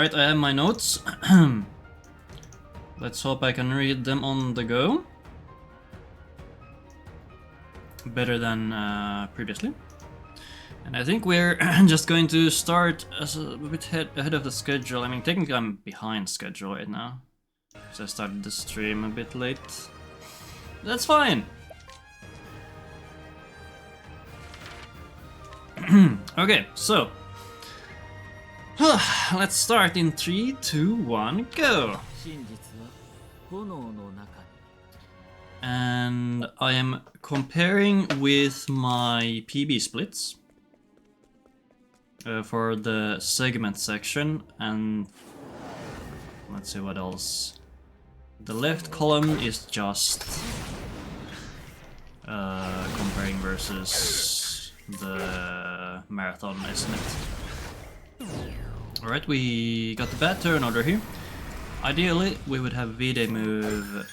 Alright, I have my notes. Let's hope I can read them on the go. Better than previously. And I think we're just going to start as a bit ahead of the schedule. I mean, technically I'm behind schedule right now, because I started the stream a bit late. That's fine! Okay, so... let's start in 3, 2, 1, go! And I am comparing with my PB splits for the segment section, and let's see what else. The left column is just comparing versus the marathon estimate. Alright, we got the bad turn order here. Ideally, we would have V-Day move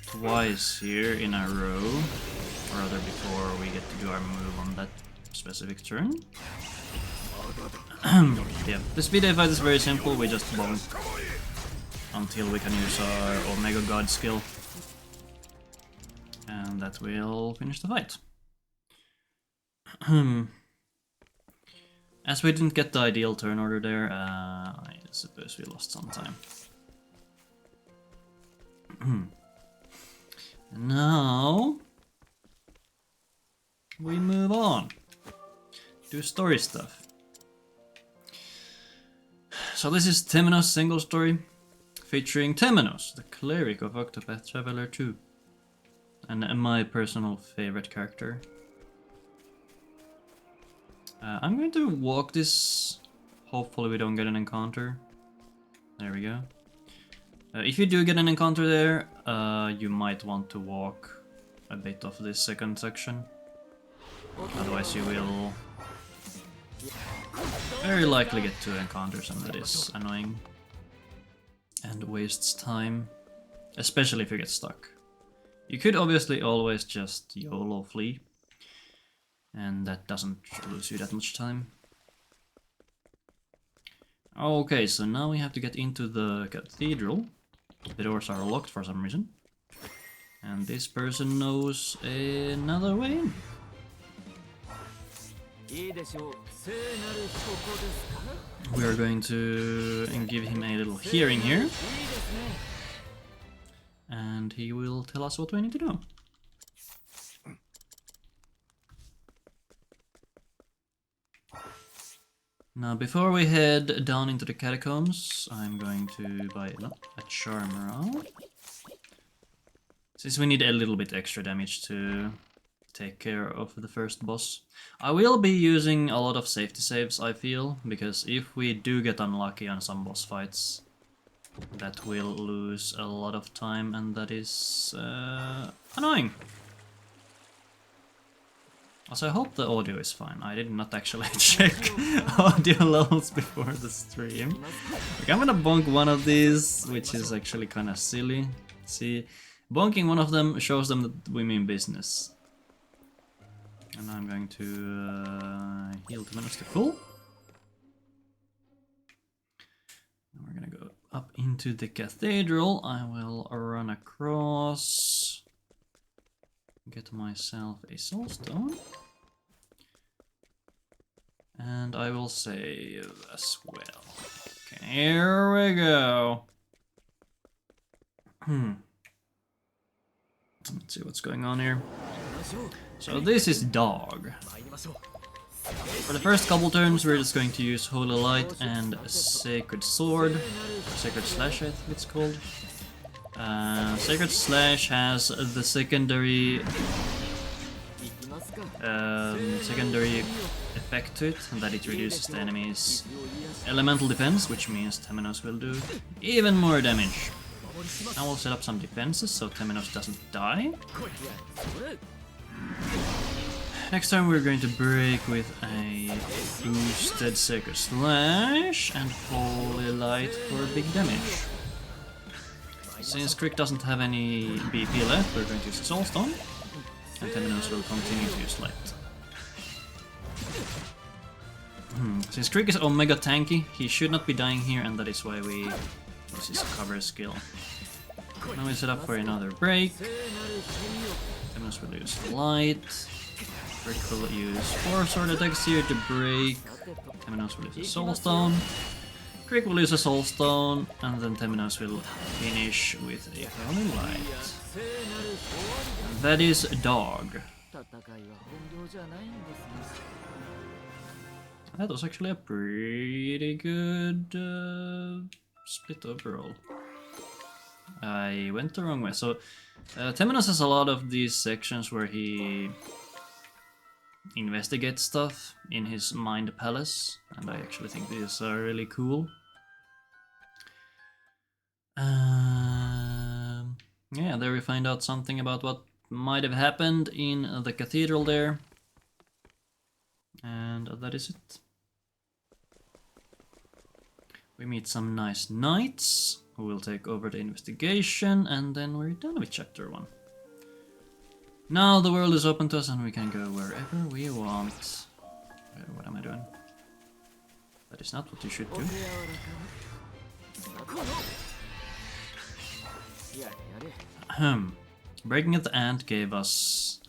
twice here in a row, or rather before we get to do our move on that specific turn. Yeah, this V-Day fight is very simple, we just bonk until we can use our Omega God skill. And that will finish the fight. As we didn't get the ideal turn order there, I suppose we lost some time. And now we move on. Do story stuff. So this is Temenos single story, featuring Temenos, the cleric of Octopath Traveler 2. And my personal favorite character. I'm going to walk this. Hopefully we don't get an encounter. There we go. If you do get an encounter there, you might want to walk a bit of this second section. Otherwise you will very likely get 2 encounters, and that is annoying. And wastes time. Especially if you get stuck. You could obviously always just YOLO flee. And that doesn't lose you that much time. Okay, so now we have to get into the cathedral. The doors are locked for some reason. And this person knows another way in. We are going to give him a little hearing here. And he will tell us what we need to do. Now, before we head down into the catacombs, I'm going to buy a charmer. Since we need a little bit extra damage to take care of the first boss. I will be using a lot of safety saves, I feel, because if we do get unlucky on some boss fights, that will lose a lot of time, and that is annoying. Also, I hope the audio is fine. I did not actually check audio levels before the stream. Okay, I'm gonna bonk one of these, which is actually kind of silly. See, bonking one of them shows them that we mean business. And I'm going to heal Temenos to full. And we're gonna go up into the cathedral. I will run across. Get myself a soulstone. And I will save as well. Okay, here we go. Let's see what's going on here. So this is Dog. For the first couple turns we're just going to use Holy Light and Sacred Sword. Or Sacred Slash, I think it's called. Sacred Slash has the secondary effect to it, that it reduces the enemy's elemental defense, which means Temenos will do even more damage. I will set up some defenses so Temenos doesn't die. Next time we're going to break with a boosted Sacred Slash and Holy Light for big damage. Since Crick doesn't have any BP left, we're going to use the Soulstone, and Temenos will continue to use Light. Since Krieg is Omega tanky, he should not be dying here, and that is why we use his cover skill. Now we set up for another break. Temenos will use light. Krieg will use 4 sword attacks here to break. Temenos will use a soul stone. Krieg will use a soul stone, and then Temenos will finish with a holy light. And that is a dog. That was actually a pretty good split overall. I went the wrong way. So Temenos has a lot of these sections where he investigates stuff in his mind palace, and I actually think these are really cool. Yeah, there we find out something about what might have happened in the cathedral there. And that is it. We meet some nice knights who will take over the investigation, and then we're done with chapter 1. Now the world is open to us and we can go wherever we want. What am I doing? That is not what you should do. Breaking at the ant gave us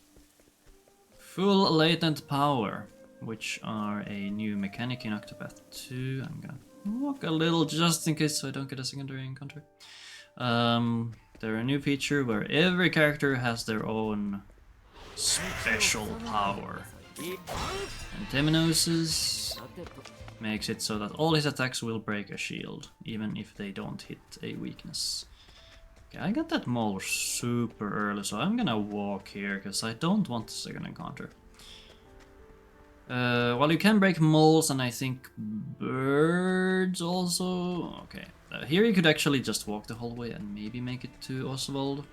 full latent power, which are a new mechanic in Octopath 2. I'm gonna walk a little just in case so I don't get a secondary encounter. They're a new feature where every character has their own special power. And Temenos's makes it so that all his attacks will break a shield, even if they don't hit a weakness. Okay, I got that mole super early, so I'm gonna walk here, because I don't want a second encounter. Well, you can break moles, and I think birds also. Okay, here you could actually just walk the whole way and maybe make it to Oswald.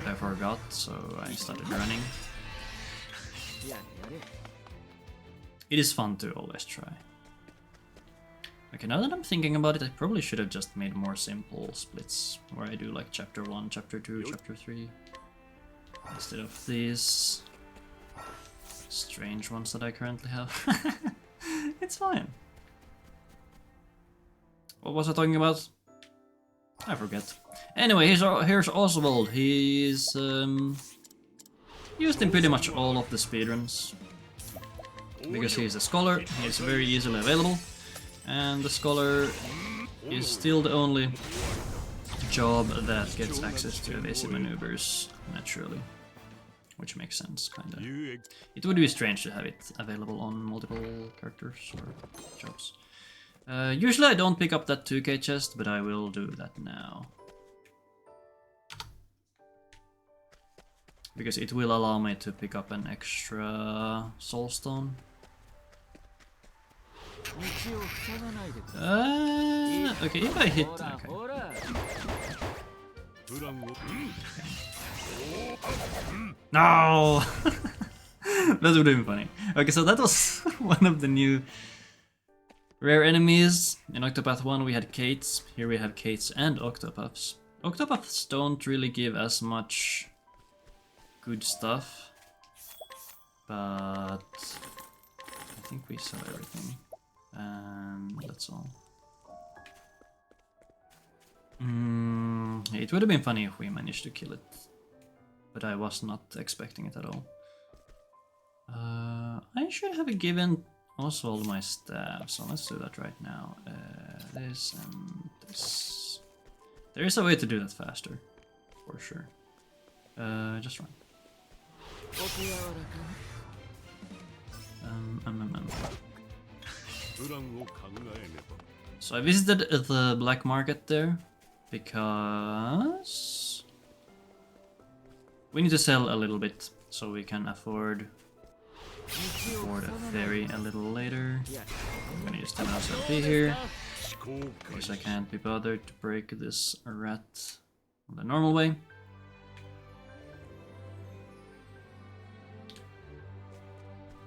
I forgot, so I started running. It is fun to always try. Okay, now that I'm thinking about it, I probably should have just made more simple splits, where I do like chapter 1, chapter 2, chapter 3, instead of these strange ones that I currently have. It's fine. What was I talking about? I forget. Anyway, here's Oswald. He's used in pretty much all of the speedruns. Because he's a scholar, he's very easily available. And the scholar is still the only job that gets access to evasive maneuvers naturally. Which makes sense, kinda. It would be strange to have it available on multiple characters or jobs. Usually I don't pick up that 2k chest, but I will do that now. Because it will allow me to pick up an extra soulstone. Okay, if I hit... Okay. No! That would have been funny. Okay, so that was one of the new rare enemies. In Octopath 1 we had Kates, here we have Kates and Octopaths. Octopaths don't really give as much good stuff, but I think we saw everything. And that's all. It would have been funny if we managed to kill it, but I was not expecting it at all. I should have given Oswald my staff, so let's do that right now. This and this. There is a way to do that faster, for sure. Just run. So I visited the black market there because we need to sell a little bit so we can afford a ferry a little later. I'm gonna use Temenos LP here because I can't be bothered to break this rat the normal way.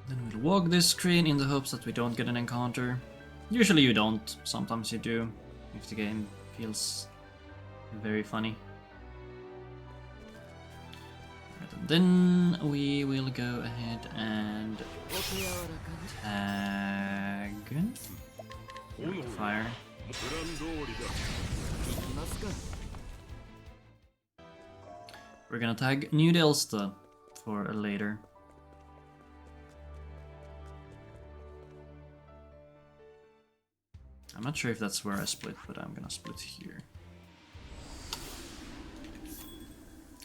Then we'll walk this screen in the hopes that we don't get an encounter. Usually you don't, sometimes you do, if the game feels very funny. Right, and then we will go ahead and tag Okay. Fire. We're gonna tag New Delsta for later. I'm not sure if that's where I split, but I'm gonna split here.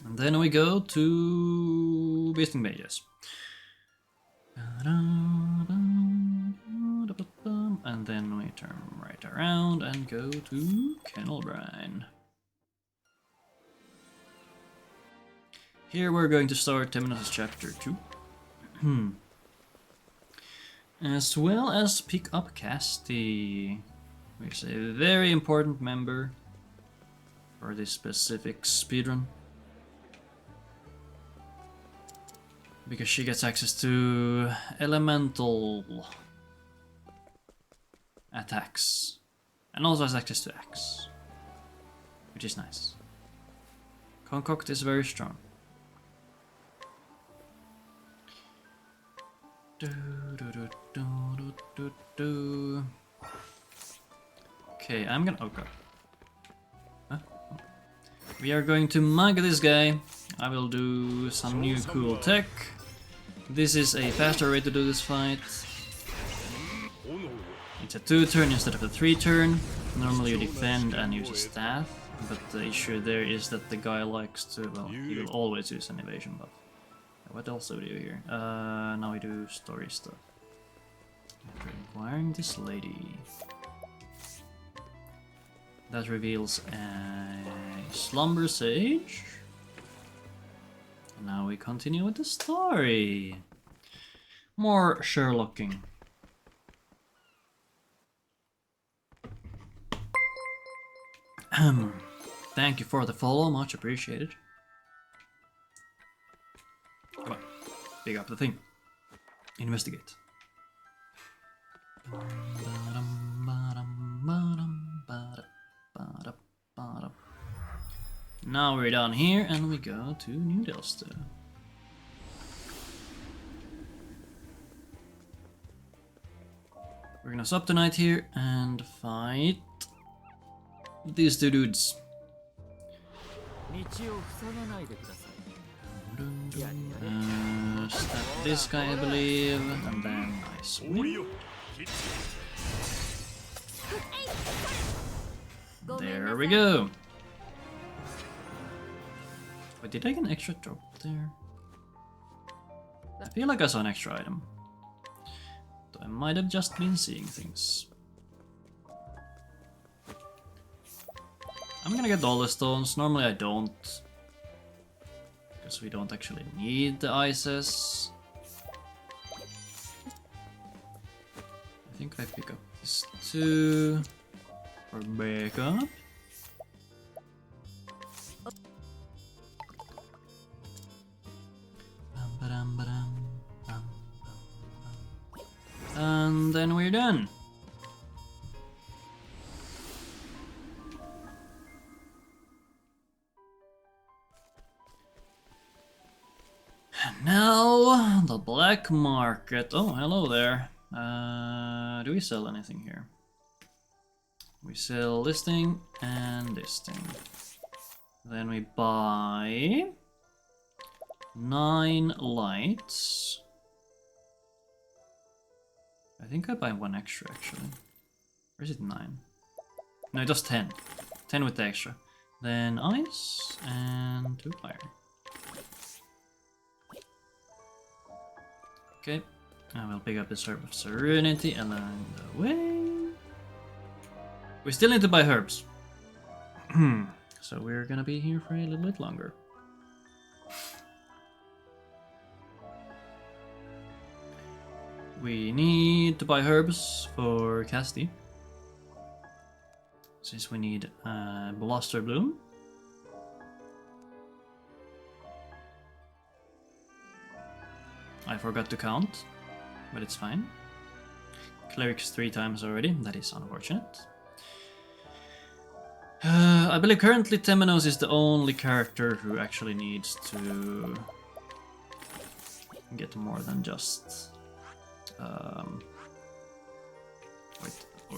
And then we go to Beasting Bay, yes. And then we turn right around and go to Kennelbrine. Here we're going to start Temenos chapter 2. As well as pick up Casti, which is a very important member for this specific speedrun. Because she gets access to elemental attacks and also has access to axe, which is nice. Concoct is very strong. Okay, I'm gonna. Oh god. Huh? We are going to mug this guy. I will do some new cool tech. This is a faster way to do this fight. It's a 2-turn instead of a 3-turn. Normally you defend and use a staff, but the issue there is that the guy likes to, well, he will always use an evasion buff. What else do we do here? Now we do story stuff. After inquiring this lady. That reveals a slumber sage. Now we continue with the story. More Sherlocking. Thank you for the follow, much appreciated. Come on, pick up the thing. Investigate. Now we're down here and we go to New Delsta. We're gonna stop the night here and fight these two dudes. Stab this guy, I believe, and then I swing. There we go. Wait, did I get an extra drop there? I feel like I saw an extra item. Though I might have just been seeing things. I'm gonna get all the stones. Normally I don't. Because we don't actually need the ices. I think I pick up these two for backup. And then we're done. And now the black market. Oh, hello there. Do we sell anything here? We sell this thing and this thing. Then we buy 9 lights. I think I buy 1 extra actually. Or is it 9? No, it does 10. 10 with the extra. Then ice and 2 fire. Okay, I will pick up the Herb of Serenity along the way. We still need to buy herbs. So we're gonna be here for a little bit longer. We need to buy herbs for Casti. Since we need Bluster Bloom. I forgot to count, but it's fine. Clerics 3 times already, that is unfortunate. I believe currently Temenos is the only character who actually needs to get more than just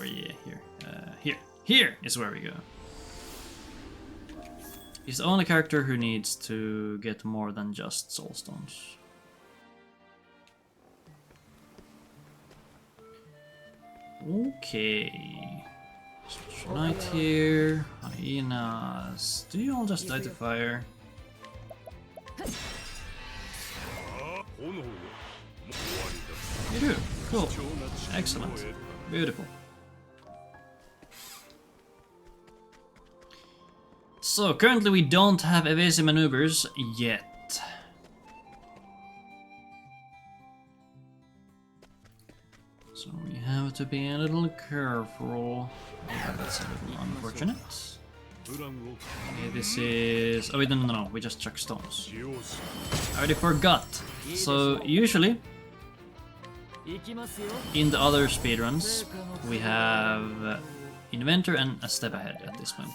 Or yeah, here. Here is where we go. He's the only character who needs to get more than just soul stones. Okay. Knight here. Hyenas. Do you all just die to fire? You do. Cool. Excellent. Beautiful. So currently we don't have evasive maneuvers yet. So we have to be a little careful. Yeah, that's a little unfortunate. Okay, this is... Oh wait, no, we just chuck stones. I already forgot. So usually, in the other speedruns, we have Inventor and a step ahead at this point.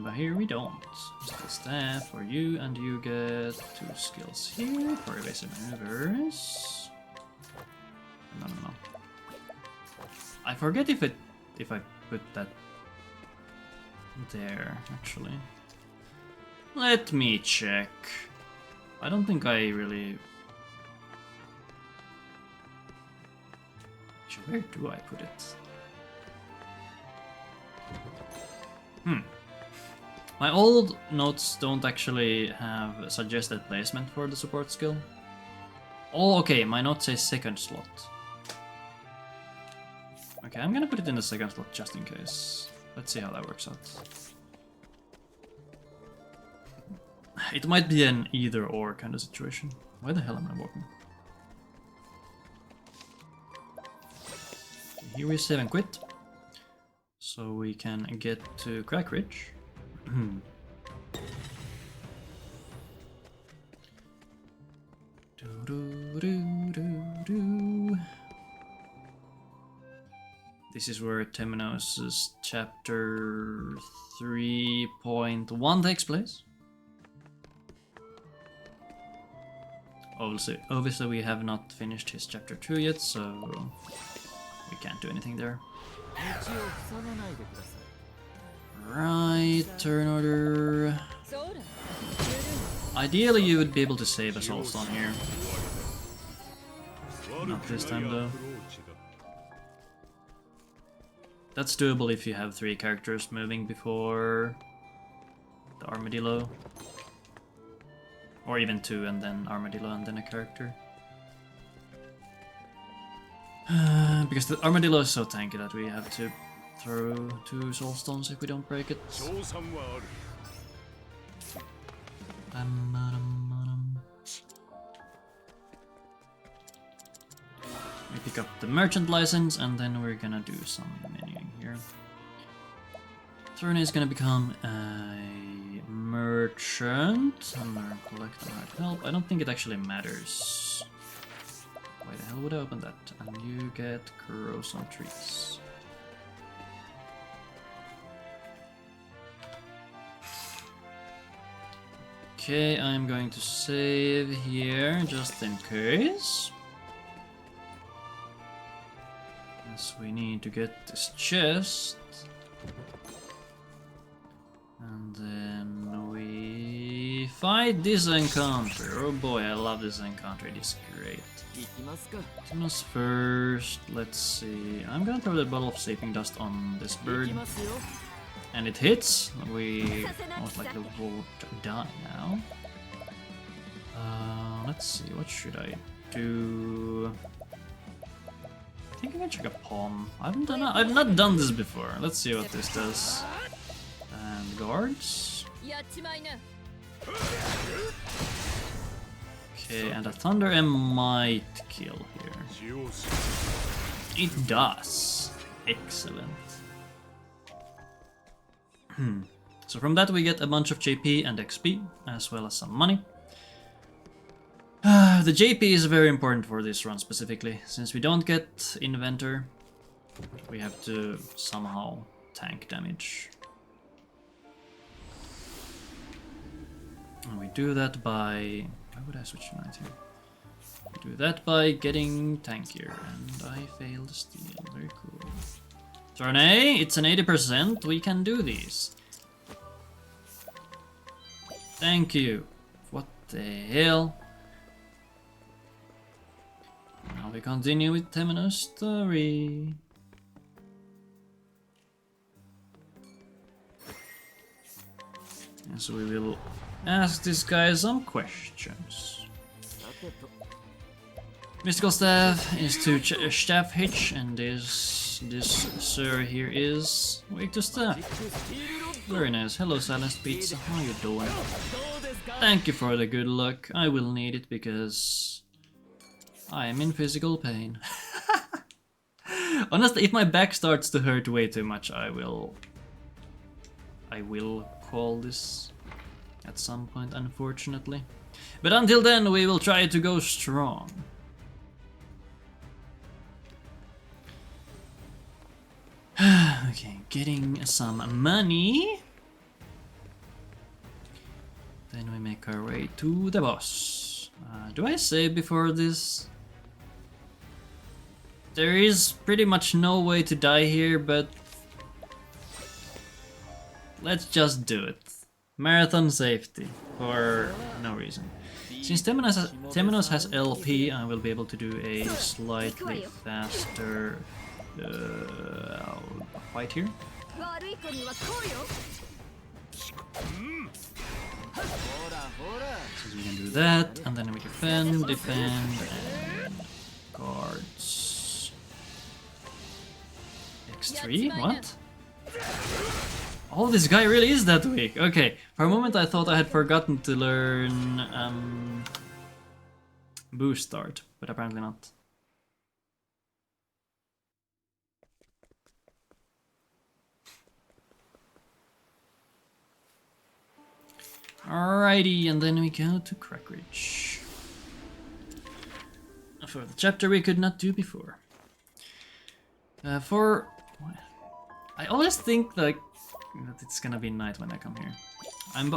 But here we don't. Skill staff for you, and you get 2 skills here for evasive maneuvers. No. I forget if I put that there, actually. Let me check. I don't think I really... Actually, where do I put it? My old notes don't actually have suggested placement for the support skill. Oh, okay, my notes say second slot. Okay, I'm gonna put it in the second slot just in case. Let's see how that works out. It might be an either-or kind of situation. Why the hell am I walking? Okay, here we save and quit. So we can get to Crack Ridge. This is where Temenos' chapter 3.1 takes place. Obviously we have not finished his chapter 2 yet, so we can't do anything there. Right, turn order. Ideally you would be able to save a soulstone here. Not this time though. That's doable if you have 3 characters moving before the armadillo. Or even 2 and then armadillo and then a character. Because the armadillo is so tanky that we have to throw 2 soulstones if we don't break it. We pick up the merchant license and then we're gonna do some menuing here. Thrune is gonna become a merchant. I'm gonna collect and hard help. I don't think it actually matters. Why the hell would I open that? And you get corrosive trees. Okay, I'm going to save here just in case. Yes, we need to get this chest. And then we fight this encounter. Oh boy, I love this encounter, it is great. Temenos first, let's see. I'm gonna throw the bottle of sleeping dust on this bird. And it hits. We most likely will die now. Let's see, what should I do? I think I can check a palm. I've not done this before. Let's see what this does. And guards. Okay, and a Thunder M might kill here. It does. Excellent. So from that we get a bunch of JP and XP, as well as some money. The JP is very important for this run specifically. Since we don't get Inventor, we have to somehow tank damage. And we do that by... Why would I switch to knight here? We do that by getting tankier, and I failed steal. Very cool. Turn A, it's an 80%, we can do these. Thank you. What the hell? Now we continue with Temenos story. And so we will ask this guy some questions. Mystical staff is to staff hitch, and this sir here is weak to staff. Very nice. Hello, Silenced Pizza. How you doing? Thank you for the good luck. I will need it because I am in physical pain. Honestly, if my back starts to hurt way too much, I will call this at some point, unfortunately. But until then, we will try to go strong. Okay, getting some money. Then we make our way to the boss. Do I save before this? There is pretty much no way to die here, but let's just do it. Marathon safety, for no reason. Since Temenos has LP, I will be able to do a slightly faster fight here. So we can do that, and then we defend, and guards. X3? What? Oh, this guy really is that weak. Okay, for a moment I thought I had forgotten to learn boost start, but apparently not. Alrighty, and then we go to Crackridge. For the chapter we could not do before. I always think like that it's gonna be night when I come here. I'm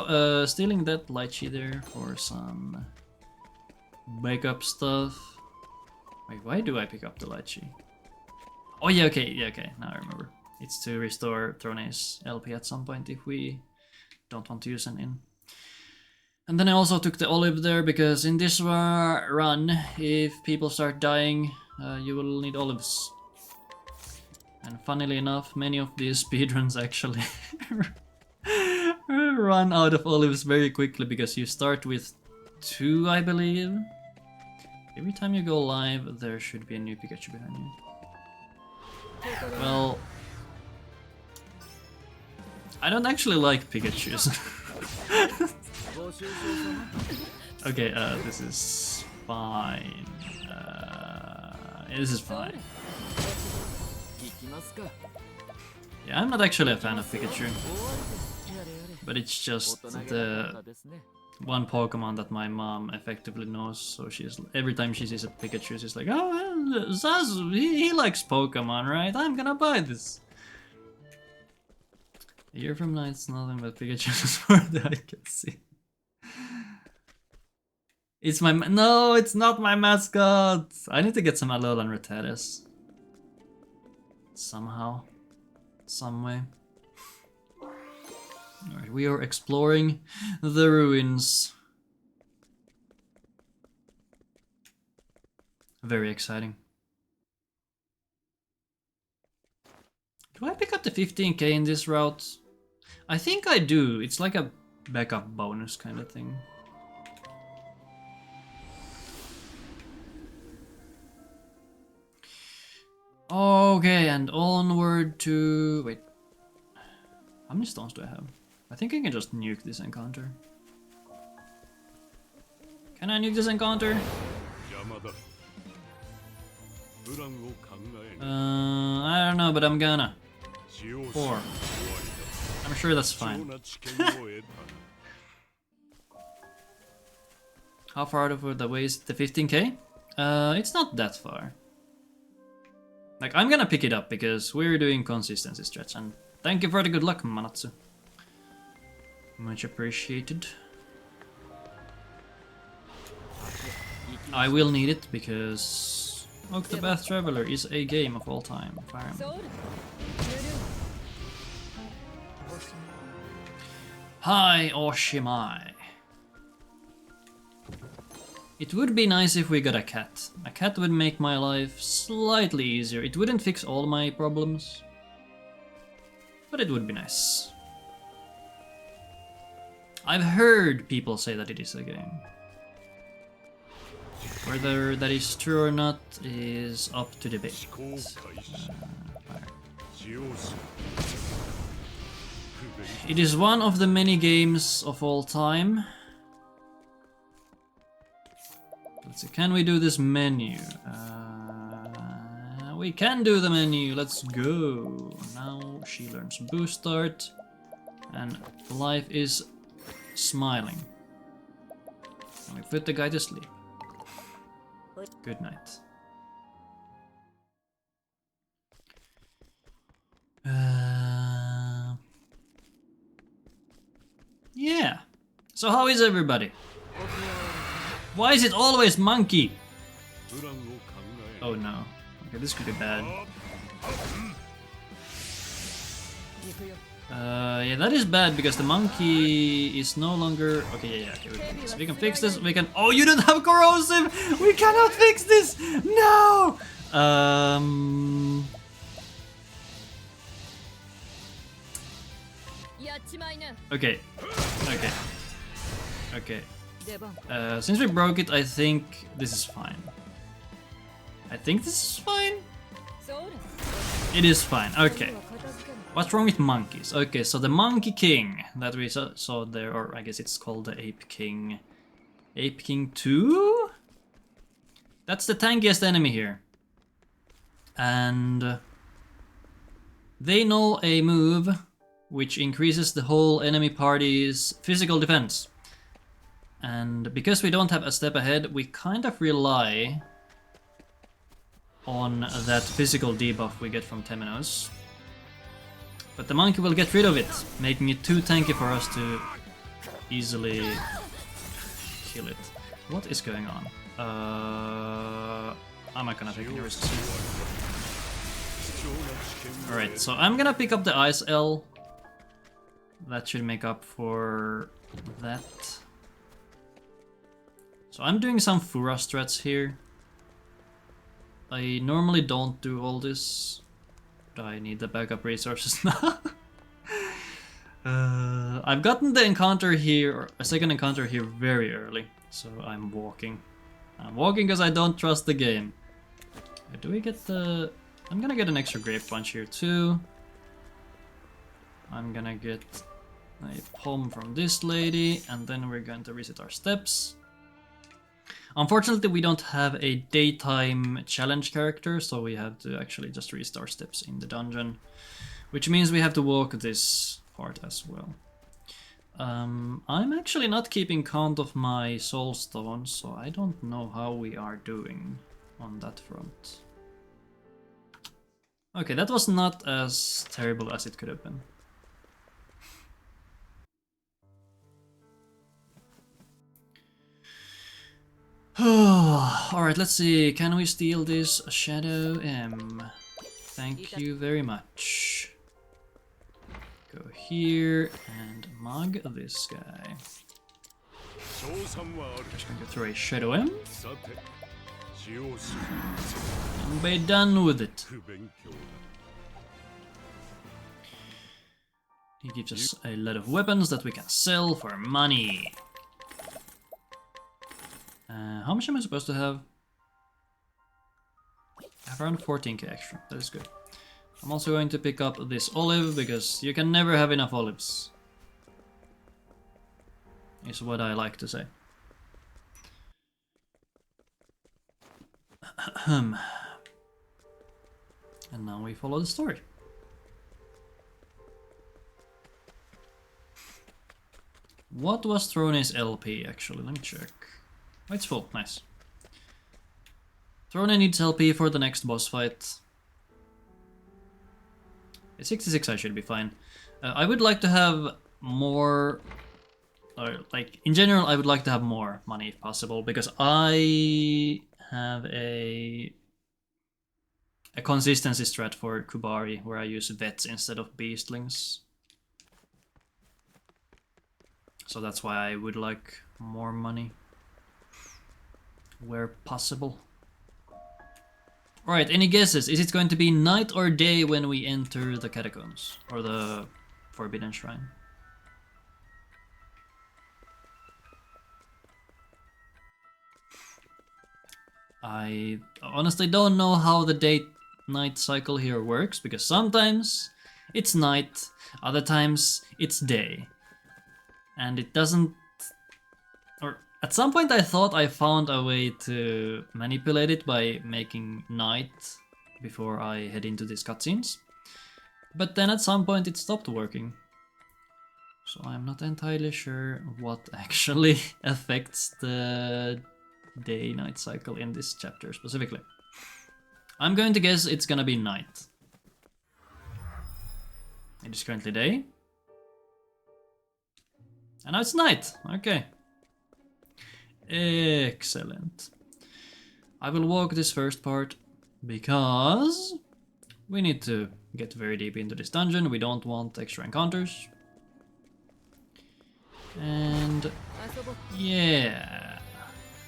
stealing that lychee there for some backup stuff. Wait, why do I pick up the lychee? Oh yeah, okay, now I remember. It's to restore Throne's LP at some point if we don't want to use an in. And then I also took the olive there because in this run, if people start dying, you will need olives. And funnily enough, many of these speedruns actually run out of olives very quickly because you start with 2, I believe. Every time you go live, there should be a new Pikachu behind you. Well, I don't actually like Pikachus. Okay, this is fine. This is fine. Yeah, I'm not actually a fan of Pikachu. But it's just the one Pokemon that my mom effectively knows, so she's every time she sees a Pikachu, she's like, oh, Zazu, he likes Pokemon, right? I'm gonna buy this. A year from now, it's nothing but Pikachu as far as I can see. It's my no, it's not my mascot. I need to get some Alolan Rattatas. Somehow, some way. Alright, we are exploring the ruins. Very exciting. Do I pick up the 15k in this route? I think I do. It's like a backup bonus kind of thing. Okay, and onward to... Wait. How many stones do I have? I think I can just nuke this encounter. Can I nuke this encounter? I don't know, but I'm gonna. 4. I'm sure that's fine. How far out of the way is the 15k? It's not that far. Like, I'm gonna pick it up because we're doing consistency stretch, and thank you for the good luck, Manatsu. Much appreciated. I will need it because Octopath Traveler is a game of all time, if I remember. Hi, Oshimai. It would be nice if we got a cat. A cat would make my life slightly easier. It wouldn't fix all my problems, but it would be nice. I've heard people say that it is a game. Whether that is true or not is up to debate. It is one of the many games of all time. Let's see, can we do this menu? We can do the menu, let's go. Now she learns boost start and life is smiling. And we put the guy to sleep. Good night. Yeah. So how is everybody? Why is it always monkey? Oh no. Okay, this could be bad. Yeah, that is bad because the monkey is no longer... Okay, yeah, okay, we can fix this. We can... Oh, you don't have corrosive! We cannot fix this! No! Okay. Okay. Okay. Since we broke it, I think this is fine. I think this is fine? It is fine, okay. What's wrong with monkeys? Okay, so the Monkey King that we saw there, or I guess it's called the Ape King. Ape King 2? That's the tankiest enemy here. And they know a move which increases the whole enemy party's physical defense. And because we don't have a step ahead, we kind of rely on that physical debuff we get from Temenos. But the monkey will get rid of it, making it too tanky for us to easily kill it. What is going on? I'm not gonna take any risks here. Alright, so I'm gonna pick up the Ice L. That should make up for that. So I'm doing some Fura strats here. I normally don't do all this, but I need the backup resources now. I've gotten the encounter here, or a second encounter here very early, so I'm walking. I'm walking because I don't trust the game. Do we get the... I'm gonna get an extra Grave Punch here too. I'm gonna get a Palm from this lady, and then we're going to reset our steps. Unfortunately, we don't have a daytime challenge character, so we have to actually just reset our steps in the dungeon. Which means we have to walk this part as well. I'm actually not keeping count of my soul stones, so I don't know how we are doing on that front. Okay, that was not as terrible as it could have been. Alright, let's see. Can we steal this Shadow M? Thank you very much. Go here and mug this guy. Just going to throw a Shadow M. And be done with it. He gives us a lot of weapons that we can sell for money. How much am I supposed to have? I have around 14k extra, that is good. I'm also going to pick up this olive, because you can never have enough olives. Is what I like to say. And now we follow the story. What was thrown is LP actually, let me check. Oh, it's full, nice. Throne needs LP for the next boss fight. At 66 I should be fine. I would like to have more... Or, like, in general I would like to have more money if possible, because I have a consistency strat for Kubari where I use vets instead of beastlings. So that's why I would like more money where possible. Alright, any guesses? Is it going to be night or day when we enter the catacombs? Or the Forbidden Shrine? I honestly don't know how the day-night cycle here works, because sometimes it's night, other times it's day. And it doesn't... Or at some point I thought I found a way to manipulate it by making night before I head into these cutscenes. But then at some point it stopped working. So I'm not entirely sure what actually affects the day-night cycle in this chapter specifically. I'm going to guess it's gonna be night. It is currently day. And now it's night. Okay. Excellent. I will walk this first part because we need to get very deep into this dungeon. We don't want extra encounters. And yeah.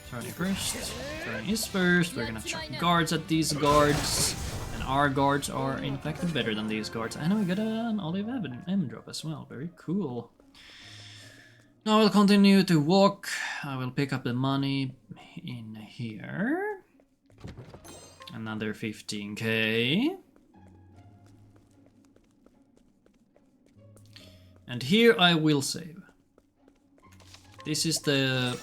Turn first. Turn is first. We're gonna chuck guards at these guards. And our guards are in fact better than these guards. And we got an olive M drop as well. Very cool. Now I'll continue to walk. I will pick up the money in here. Another 15k. And here I will save. This is the...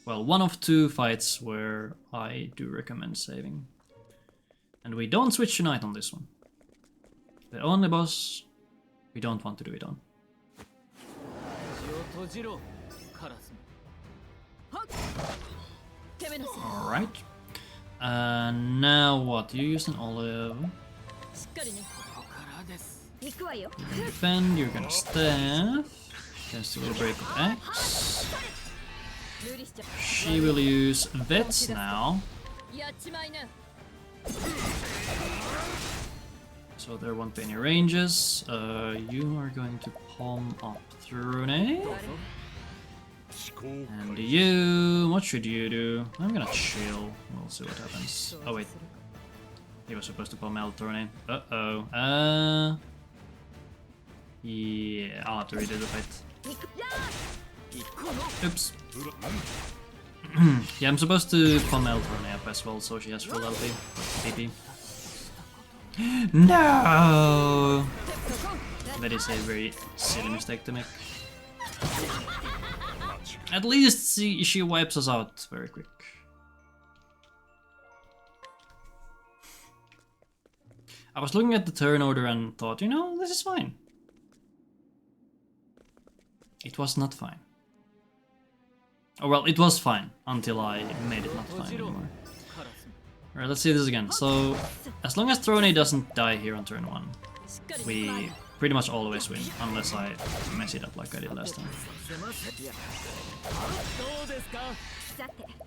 well, one of two fights where I do recommend saving. And we don't switch to night on this one. The only boss we don't want to do it on. Alright. Now what? You use an olive. You defend, you're gonna staff. Against the break of axe. She will use vets now. So there won't be any ranges. You are going to palm up Thrune. And you... what should you do? I'm gonna chill. We'll see what happens. Oh wait. He was supposed to palm out Thrune. Uh-oh. Yeah, I'll have to redo the fight. Oops. Yeah, I'm supposed to pummel Throne up as well, so she has full LP. PP. No! That is a very silly mistake to make. At least she wipes us out very quick. I was looking at the turn order and thought, you know, this is fine. It was not fine. Oh well, it was fine until I made it not fine anymore. Alright, let's see this again. So, as long as Throne doesn't die here on turn 1, we pretty much always win, unless I mess it up like I did last time.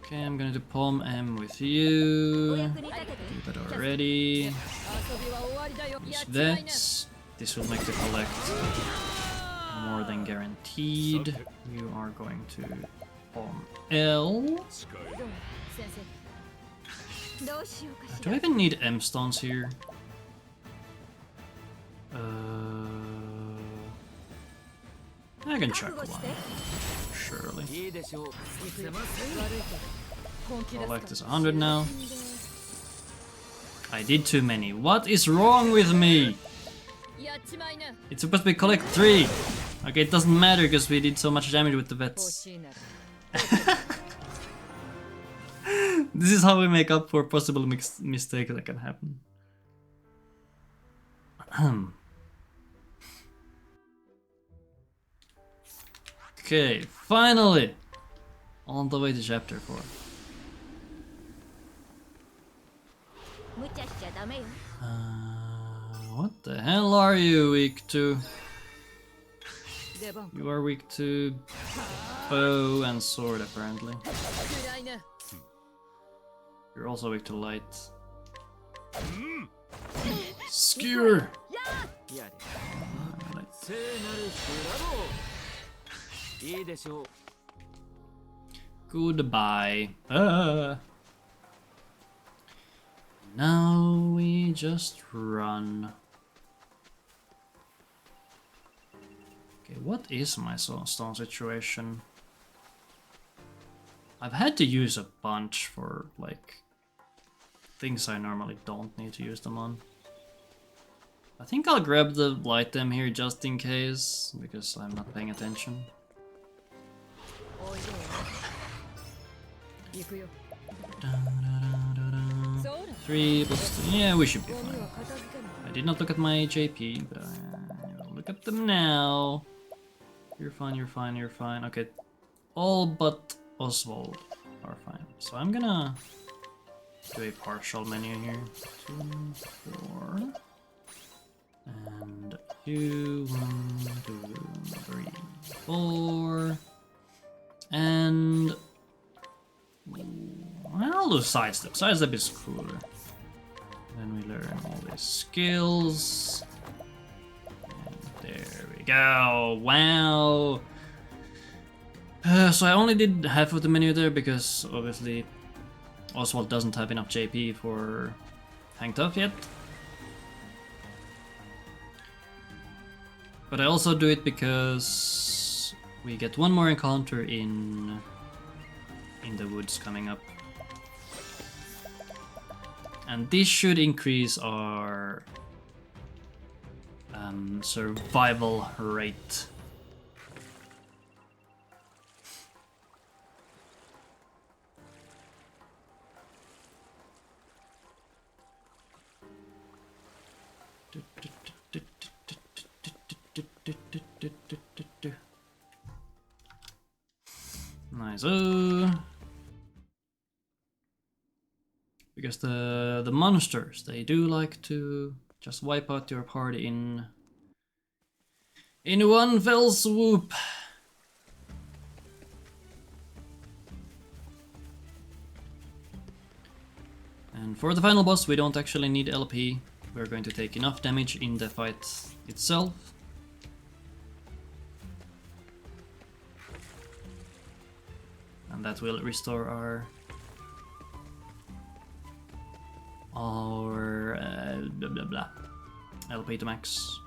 Okay, I'm gonna do Palm M with you. Do that already. Use Vets. This will make the collect more than guaranteed. You are going to Palm L. Do I even need M stones here? I can chuck one. Surely. Collect is 100 now. I did too many. What is wrong with me? It's supposed to be collect 3. Okay, it doesn't matter because we did so much damage with the vets. This is how we make up for possible mistakes that can happen. Okay, finally! On the way to chapter 4. What the hell are you weak to? You are weak to bow and sword apparently. You're also weak to light. Skewer! Goodbye. Now we just run. Okay, what is my stone situation? I've had to use a bunch for, like, things I normally don't need to use them on. I think I'll grab the item here just in case, because I'm not paying attention. 3 plus 2. Yeah, we should be fine. I did not look at my JP, but I'll look at them now. You're fine, you're fine, you're fine. Okay, all but Oswald are fine. So I'm gonna do a partial menu here. 2, 4. And 2, 1, 2, 3, 4. And I'll do sidestep. Sidestep is cooler. Then we learn all these skills. And there we go. Wow. So I only did half of the menu there because obviously Oswald doesn't have enough JP for Hang Tough yet. But I also do it because we get one more encounter in the woods coming up. And this should increase our survival rate. Nice. Because the monsters, they do like to just wipe out your party in one fell swoop. And for the final boss, we don't actually need LP. We're going to take enough damage in the fight itself. And that will restore our blah blah blah LP to max.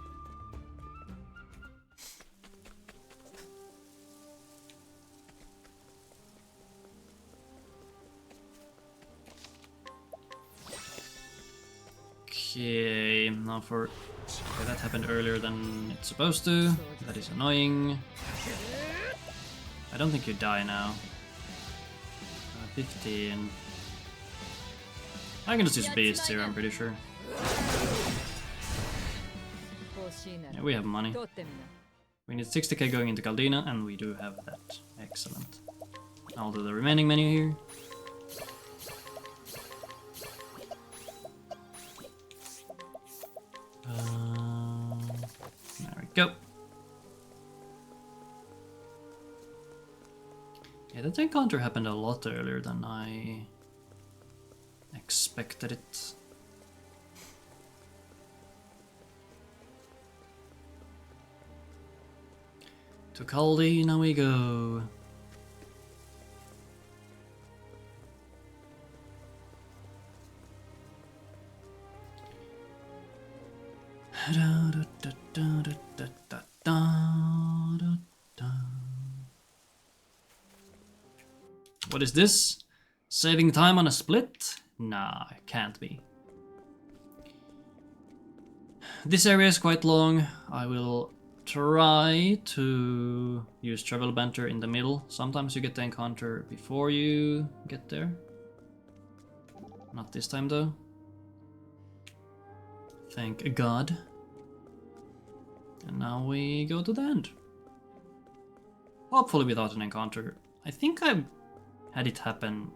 Okay, now for... Okay, that happened earlier than it's supposed to. That is annoying. I don't think you die now. 15. I can just use beasts here, I'm pretty sure. Yeah, we have money. We need 60k going into Caldina, and we do have that. Excellent. I'll do the remaining menu here. There we go. Yeah, that encounter happened a lot earlier than I expected it. To Caldina we go. What is this? Saving time on a split? Nah, it can't be. This area is quite long. I will try to use travel banter in the middle. Sometimes you get the encounter before you get there. Not this time though. Thank God. And now we go to the end. Hopefully without an encounter. I think I've had it happen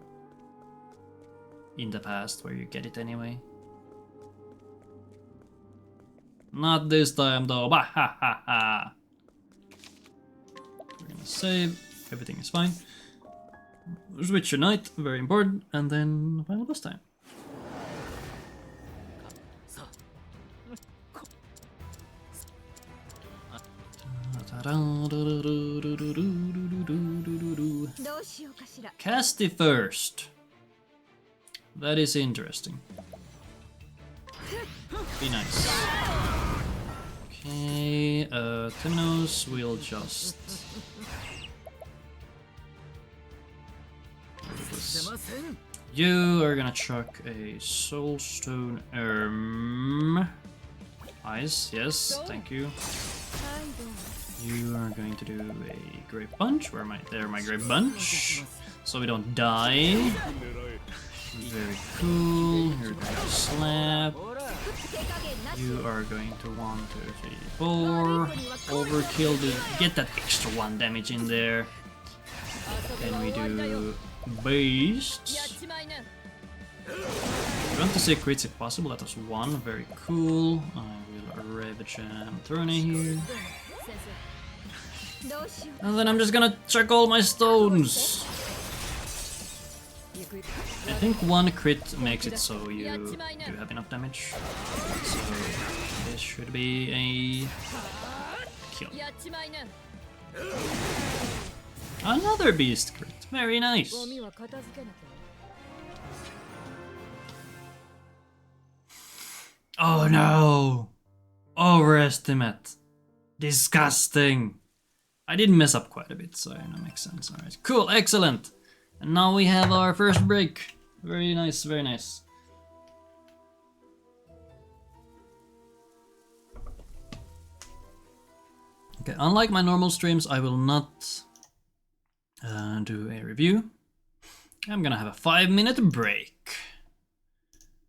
in the past where you get it anyway. Not this time though. Bah ha ha ha. We're gonna save. Everything is fine. Switch your knight, very important, and then final boss time. Casty first. That is interesting. Be nice. Okay, Temenos will just... You are gonna chuck a Soulstone Ice, yes, thank you. You are going to do a Grape Punch. Where am I? There, my Grape Punch. So we don't die. Very cool. You're going to slap. You are going to 1, 2, 3, 4. Overkill to get that extra 1 damage in there. Then we do Beasts. We want to see crits if possible. That was 1. Very cool. I will Ravage and Throne here. And then I'm just gonna chuck all my stones. I think 1 crit makes it so you do have enough damage. So this should be a kill. Another beast crit. Very nice. Oh no! Overestimate. Disgusting. I did mess up quite a bit, so that makes sense. Alright, cool, excellent. And now we have our first break. Very nice, very nice. Okay, unlike my normal streams, I will not do a review. I'm gonna have a 5-minute break,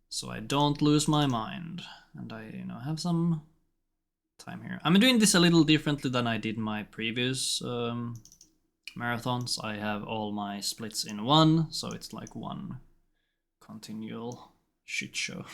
so I don't lose my mind, and I, have some time here. I'm doing this a little differently than I did my previous marathons. I have all my splits in one, so it's like one continual shit show.